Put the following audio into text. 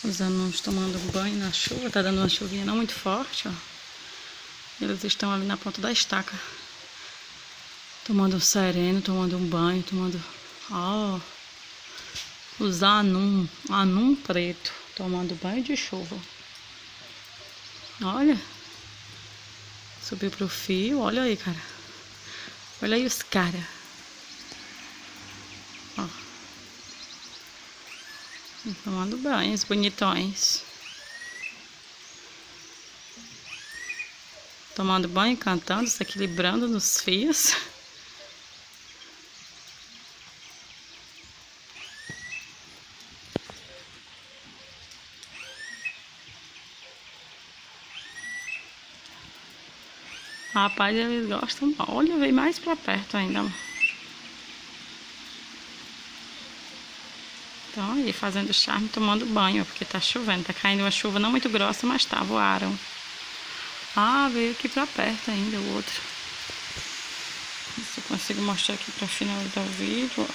Os anões tomando banho na chuva, tá dando uma chuvinha não muito forte, ó. Eles estão ali na ponta da estaca, tomando um sereno, tomando um banho, tomando... Ó, os anum preto, tomando banho de chuva. Olha, subiu pro fio, olha aí, cara. Olha aí os caras. Ó, tomando banho, os bonitões. Tomando banho, cantando, se equilibrando nos fios. Rapaz, eles gostam. Olha, veio mais pra perto ainda. Então aí, fazendo charme, tomando banho, porque tá chovendo. Tá caindo uma chuva não muito grossa, mas tá, voaram. Ah, veio aqui pra perto ainda o outro. Se eu consigo mostrar aqui pra finalizar o vídeo, ó.